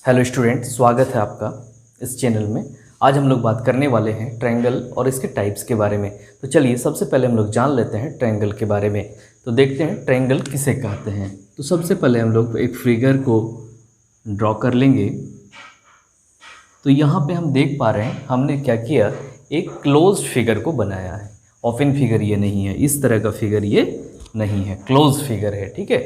Hello student, स्वागत है आपका इस चैनल में। आज हम लोग बात करने वाले हैं ट्रायंगल और इसके टाइप्स के बारे में। तो चलिए सबसे पहले हम लोग जान लेते हैं ट्रायंगल के बारे में। तो देखते हैं ट्रायंगल किसे कहते हैं। तो सबसे पहले हम लोग एक फिगर को ड्रॉ कर लेंगे। तो यहाँ पे हम देख पा रहे हैं हमने क्या किया, एक क्लोज फिगर को बनाया है। ओपन फिगर ये नहीं है, इस तरह का फिगर ये नहीं है, क्लोज फिगर है। ठीक है,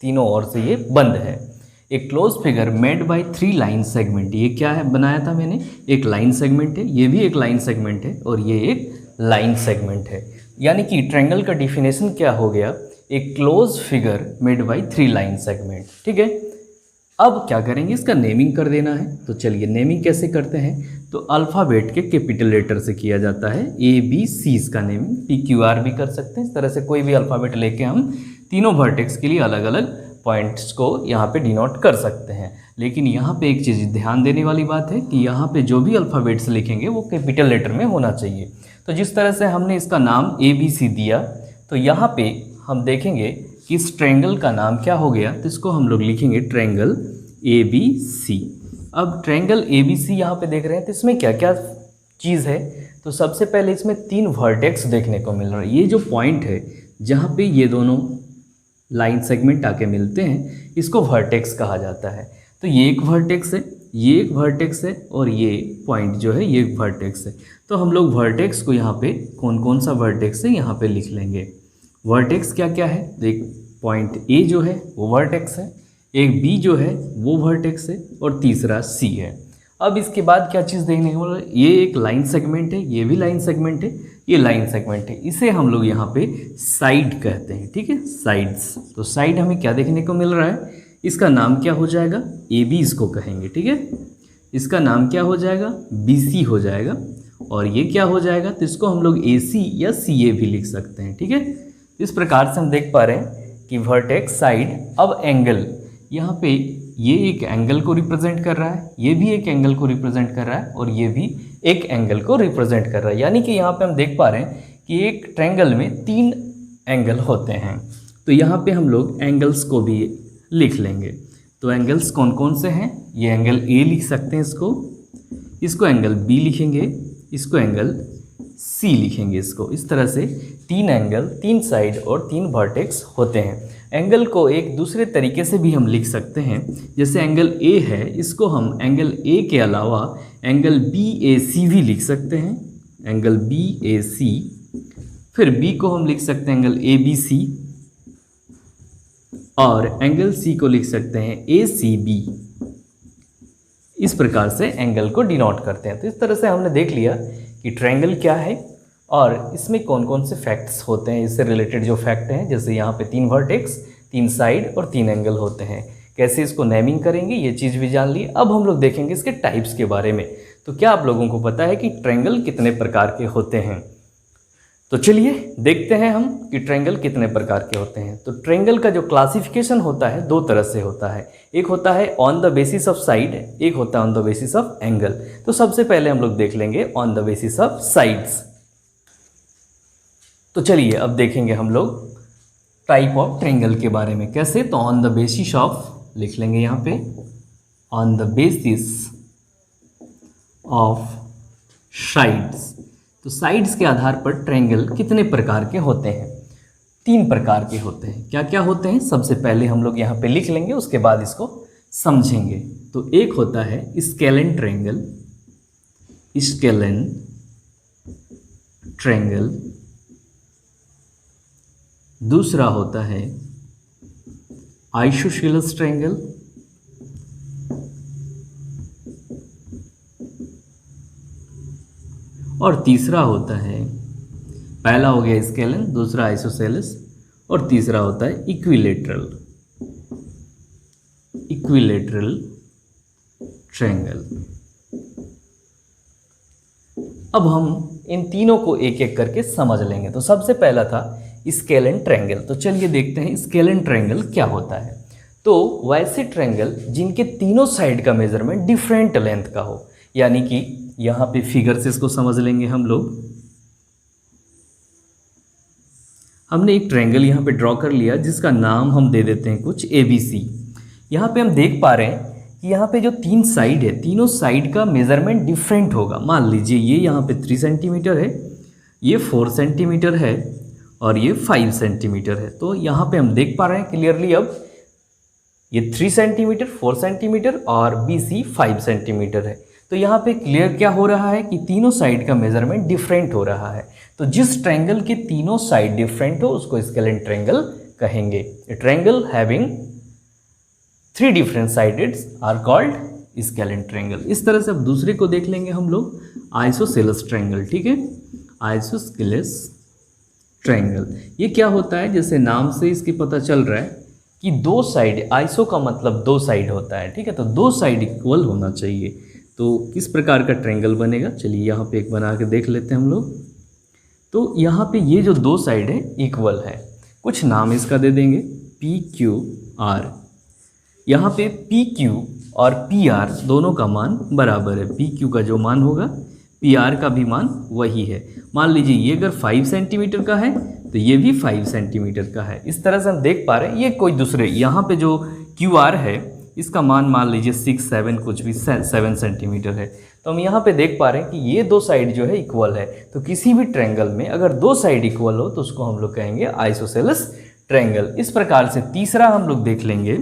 तीनों ओर से ये बंद है। एक close figure made by 3 line segment. ये क्या है बनाया था मैंने, एक लाइन सेगमेंट है, ये भी एक लाइन सेगमेंट है और ये एक लाइन सेगमेंट है। यानी कि ट्रायंगल का डिफिनेशन क्या हो गया, एक close figure made by 3 line segment. ठीक है, अब क्या करेंगे, इसका नेमिंग कर देना है। तो चलिए नेमिंग कैसे करते हैं। तो अल्फ़ाबेट के कैपिटल लेटर से किया जाता है। ABC इसका नेमिंग, PQR भी कर सकते हैं। इस तरह से कोई भी अल्फ़ाबेट लेके हम तीनों वर्टेक्स के लिए अलग अलग पॉइंट्स को यहाँ पे डिनोट कर सकते हैं। लेकिन यहाँ पे एक चीज़ ध्यान देने वाली बात है कि यहाँ पे जो भी अल्फ़ाबेट्स लिखेंगे वो कैपिटल लेटर में होना चाहिए। तो जिस तरह से हमने इसका नाम ABC दिया, तो यहाँ पे हम देखेंगे कि इस ट्रायंगल का नाम क्या हो गया। तो इसको हम लोग लिखेंगे ट्रायंगल ABC। अब ट्रायंगल ABC यहाँ पे देख रहे हैं, तो इसमें क्या क्या चीज़ है। तो सबसे पहले इसमें 3 वर्टेक्स देखने को मिल रहा है। ये जो पॉइंट है जहाँ पे ये दोनों लाइन सेगमेंट आके मिलते हैं, इसको वर्टेक्स कहा जाता है। तो ये एक वर्टेक्स है, ये एक वर्टेक्स है और ये पॉइंट जो है ये एक वर्टेक्स है। तो हम लोग वर्टेक्स को यहाँ पे कौन कौन सा वर्टेक्स है यहाँ पे लिख लेंगे। वर्टेक्स क्या क्या है, तो एक पॉइंट A जो है वो वर्टेक्स है, एक B जो है वो वर्टेक्स है और तीसरा C है। अब इसके बाद क्या चीज़ देखने को मिल रहा है, ये एक लाइन सेगमेंट है, ये भी लाइन सेगमेंट है, ये लाइन सेगमेंट है। इसे हम लोग यहाँ पे साइड कहते हैं। ठीक है, साइड्स। तो साइड हमें क्या देखने को मिल रहा है, इसका नाम क्या हो जाएगा, AB इसको कहेंगे। ठीक है, इसका नाम क्या हो जाएगा, BC हो जाएगा। और ये क्या हो जाएगा, तो इसको हम लोग AC या CA भी लिख सकते हैं। ठीक है, इस प्रकार से हम देख पा रहे हैं कि वर्टेक्स, साइड। अब एंगल, यहाँ पे ये एक एंगल को रिप्रेजेंट कर रहा है, ये भी एक एंगल को रिप्रेजेंट कर रहा है और ये भी एक एंगल को रिप्रेजेंट कर रहा है। यानी कि यहाँ पे हम देख पा रहे हैं कि एक ट्रायंगल में 3 एंगल होते हैं। तो यहाँ पे हम लोग एंगल्स को भी लिख लेंगे। तो एंगल्स कौन कौन से हैं, ये एंगल A लिख सकते हैं, इसको एंगल B लिखेंगे, इसको एंगल C लिखेंगे। इसको इस तरह से 3 एंगल, 3 साइड और 3 वर्टेक्स होते हैं। एंगल को एक दूसरे तरीके से भी हम लिख सकते हैं। जैसे एंगल A है, इसको हम एंगल A के अलावा एंगल BAC भी लिख सकते हैं, एंगल BAC। फिर B को हम लिख सकते हैं एंगल ABC और एंगल C को लिख सकते हैं ACB। इस प्रकार से एंगल को डिनोट करते हैं। तो इस तरह से हमने देख लिया कि ट्रायंगल क्या है और इसमें कौन कौन से फैक्ट्स होते हैं, इससे रिलेटेड जो फैक्ट हैं। जैसे यहाँ पे 3 वर्टेक्स, 3 साइड और 3 एंगल होते हैं। कैसे इसको नेमिंग करेंगे ये चीज़ भी जान ली। अब हम लोग देखेंगे इसके टाइप्स के बारे में। तो क्या आप लोगों को पता है कि ट्रायंगल कितने प्रकार के होते हैं। तो चलिए देखते हैं हम कि ट्रायंगल कितने प्रकार के होते हैं। तो ट्रायंगल का जो क्लासिफिकेशन होता है 2 तरह से होता है। एक होता है on the basis of side, एक होता है on the basis of angle. तो सबसे पहले हम लोग देख लेंगे on the basis of sides. तो चलिए अब देखेंगे हम लोग टाइप ऑफ ट्रायंगल के बारे में। कैसे, तो ऑन द बेसिस ऑफ लिख लेंगे यहाँ पे, on the basis of sides. तो साइड्स के आधार पर ट्रायंगल कितने प्रकार के होते हैं, 3 प्रकार के होते हैं। क्या क्या होते हैं, सबसे पहले हम लोग यहाँ पे लिख लेंगे, उसके बाद इसको समझेंगे। तो एक होता है स्केलेन ट्रायंगल, स्केलेन ट्रायंगल। दूसरा होता है आइसोसेलेस ट्रायंगल, और तीसरा होता है, पहला हो गया स्केलेन, दूसरा आइसोसेलेस और तीसरा होता है इक्विलेटरल ट्रायंगल। अब हम इन तीनों को एक एक करके समझ लेंगे। तो सबसे पहला था स्केलेन ट्रायंगल। तो चलिए देखते हैं स्केलेन ट्रायंगल क्या होता है। तो वैसे ट्रायंगल जिनके तीनों साइड का मेजरमेंट डिफरेंट लेंथ का हो। यानी कि यहाँ पे फिगर से इसको समझ लेंगे हम लोग। हमने एक ट्रायंगल यहाँ पे ड्रॉ कर लिया जिसका नाम हम दे देते हैं कुछ ABC। यहाँ पे हम देख पा रहे हैं कि यहाँ पे जो 3 साइड है, तीनों साइड का मेज़रमेंट डिफरेंट होगा। मान लीजिए ये यहाँ पे 3 सेंटीमीटर है, ये 4 सेंटीमीटर है और ये 5 सेंटीमीटर है। तो यहाँ पे हम देख पा रहे हैं क्लियरली अब ये 3 सेंटीमीटर, 4 सेंटीमीटर और BC 5 सेंटीमीटर है। तो यहाँ पे क्लियर क्या हो रहा है कि तीनों साइड का मेजरमेंट डिफरेंट हो रहा है। तो जिस ट्रायंगल के तीनों साइड डिफरेंट हो उसको स्केलेन ट्रायंगल कहेंगे। A triangle having 3 different sides are called scalene triangle. इस तरह से अब दूसरे को देख लेंगे हम लोग, आइसोसेलेस ट्रायंगल। ठीक है, आइसोसेलेस ट्रायंगल ये क्या होता है, जैसे नाम से इसकी पता चल रहा है कि 2 साइड, आइसो का मतलब 2 साइड होता है। ठीक है, तो 2 साइड इक्वल होना चाहिए। तो किस प्रकार का ट्रायंगल बनेगा, चलिए यहाँ पे एक बना के देख लेते हैं हम लोग। तो यहाँ पे ये जो 2 साइड है इक्वल है, कुछ नाम इसका दे देंगे PQR। यहाँ पे PQ और PR दोनों का मान बराबर है। PQ का जो मान होगा PR का भी मान वही है। मान लीजिए ये अगर 5 सेंटीमीटर का है तो ये भी 5 सेंटीमीटर का है। इस तरह से हम देख पा रहे हैं ये कोई दूसरे, यहाँ पे जो QR है इसका मान मान लीजिए 6, 7 कुछ भी 7 सेंटीमीटर है। तो हम यहाँ पे देख पा रहे हैं कि ये 2 साइड जो है इक्वल है। तो किसी भी ट्रायंगल में अगर 2 साइड इक्वल हो तो उसको हम लोग कहेंगे आइसोसेलेस ट्रायंगल। इस प्रकार से तीसरा हम लोग देख लेंगे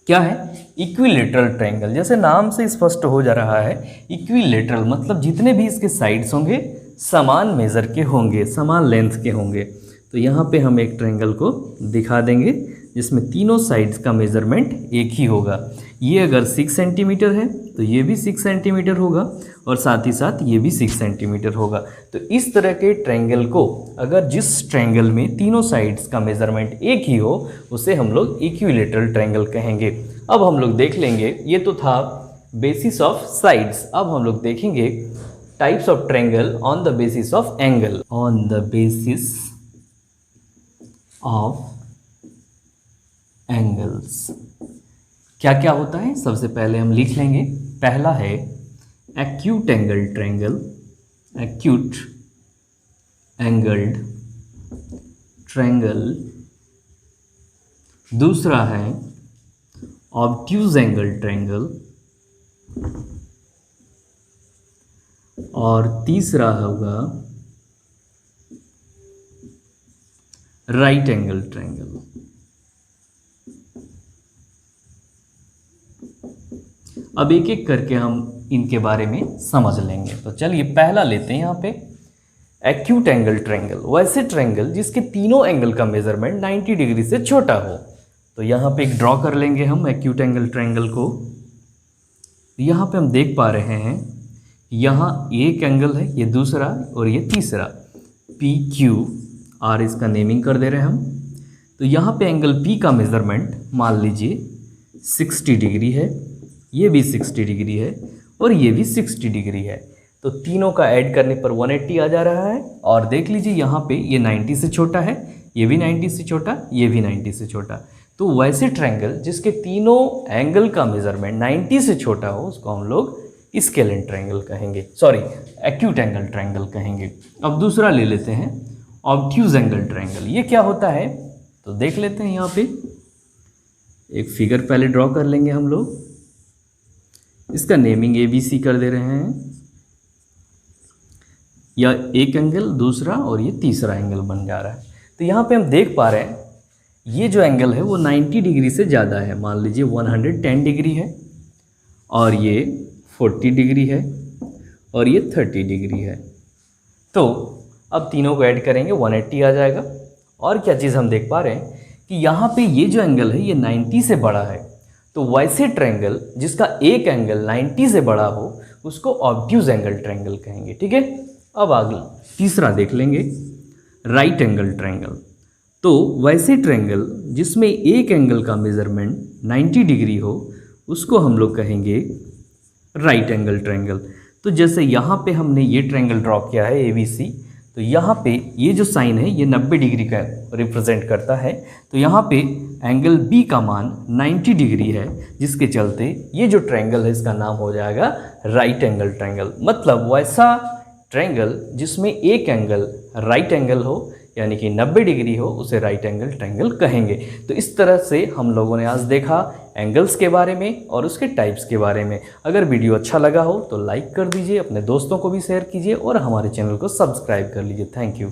क्या है, इक्विलेटरल ट्रायंगल। जैसे नाम से स्पष्ट हो जा रहा है, इक्विलेटरल मतलब जितने भी इसके साइड्स होंगे समान मेज़र के होंगे, समान लेंथ के होंगे। तो यहाँ पे हम एक ट्रायंगल को दिखा देंगे जिसमें तीनों साइड्स का मेज़रमेंट एक ही होगा। ये अगर 6 सेंटीमीटर है तो ये भी 6 सेंटीमीटर होगा और साथ ही साथ ये भी 6 सेंटीमीटर होगा। तो इस तरह के ट्रायंगल को, अगर जिस ट्रायंगल में तीनों साइड्स का मेज़रमेंट एक ही हो उसे हम लोग इक्विलेटरल ट्रायंगल कहेंगे। अब हम लोग देख लेंगे, ये तो था बेसिस ऑफ साइड्स। अब हम लोग देखेंगे types of triangle on the basis of angle. On the basis of angles क्या क्या होता है, सबसे पहले हम लिख लेंगे। पहला है acute angle triangle, acute angled triangle. दूसरा है ऑब्ट्यूज एंगल ट्रायंगल और तीसरा होगा राइट एंगल ट्रायंगल। अब एक एक करके हम इनके बारे में समझ लेंगे। तो चलिए पहला लेते हैं यहाँ पे एक्यूट एंगल ट्रायंगल। वैसे ट्रायंगल जिसके तीनों एंगल का मेजरमेंट 90 डिग्री से छोटा हो। तो यहाँ पे एक ड्रॉ कर लेंगे हम एक्यूट एंगल ट्रायंगल को। यहाँ पे हम देख पा रहे हैं यहाँ एक एंगल है, ये दूसरा और ये तीसरा, PQR इसका नेमिंग कर दे रहे हैं हम। तो यहाँ पे एंगल P का मेजरमेंट मान लीजिए 60 डिग्री है, ये भी 60 डिग्री है और ये भी 60 डिग्री है। तो तीनों का ऐड करने पर 180 आ जा रहा है। और देख लीजिए यहाँ पे ये 90 से छोटा है, ये भी 90 से छोटा, ये भी 90 से छोटा। तो वैसे ट्रायंगल जिसके तीनों एंगल का मेजरमेंट 90 से छोटा हो उसको हम लोग स्केलेन ट्रायंगल कहेंगे, सॉरी एक्यूट एंगल ट्रायंगल कहेंगे। अब दूसरा ले लेते हैं ऑब्ट्यूज एंगल ट्रायंगल। ये क्या होता है तो देख लेते हैं। यहाँ पे एक फिगर पहले ड्रॉ कर लेंगे हम लोग, इसका नेमिंग ABC कर दे रहे हैं। या एक एंगल, दूसरा और ये तीसरा एंगल बन जा रहा है। तो यहाँ पे हम देख पा रहे हैं ये जो एंगल है वो 90 डिग्री से ज़्यादा है। मान लीजिए 110 डिग्री है और ये 40 डिग्री है और ये 30 डिग्री है। तो अब तीनों को ऐड करेंगे 180 आ जाएगा। और क्या चीज़ हम देख पा रहे हैं कि यहाँ पे ये जो एंगल है ये 90 से बड़ा है। तो वैसे ट्रायंगल जिसका एक एंगल 90 से बड़ा हो उसको ऑब्ट्यूज एंगल ट्रायंगल कहेंगे। ठीक है, अब आगे तीसरा देख लेंगे राइट एंगल ट्रायंगल। तो वैसे ट्रायंगल जिसमें एक एंगल का मेजरमेंट 90 डिग्री हो उसको हम लोग कहेंगे राइट एंगल ट्रायंगल। तो जैसे यहाँ पे हमने ये ट्रायंगल ड्रॉ किया है ABC, तो यहाँ पे ये जो साइन है ये 90 डिग्री का रिप्रेजेंट करता है। तो यहाँ पे एंगल B का मान 90 डिग्री है, जिसके चलते ये जो ट्रायंगल है इसका नाम हो जाएगा राइट एंगल ट्रायंगल। मतलब वैसा ट्रायंगल जिसमें एक एंगल राइट एंगल हो यानी कि 90 डिग्री हो उसे राइट एंगल ट्रायंगल कहेंगे। तो इस तरह से हम लोगों ने आज देखा एंगल्स के बारे में और उसके टाइप्स के बारे में। अगर वीडियो अच्छा लगा हो तो लाइक कर दीजिए, अपने दोस्तों को भी शेयर कीजिए और हमारे चैनल को सब्सक्राइब कर लीजिए। Thank you.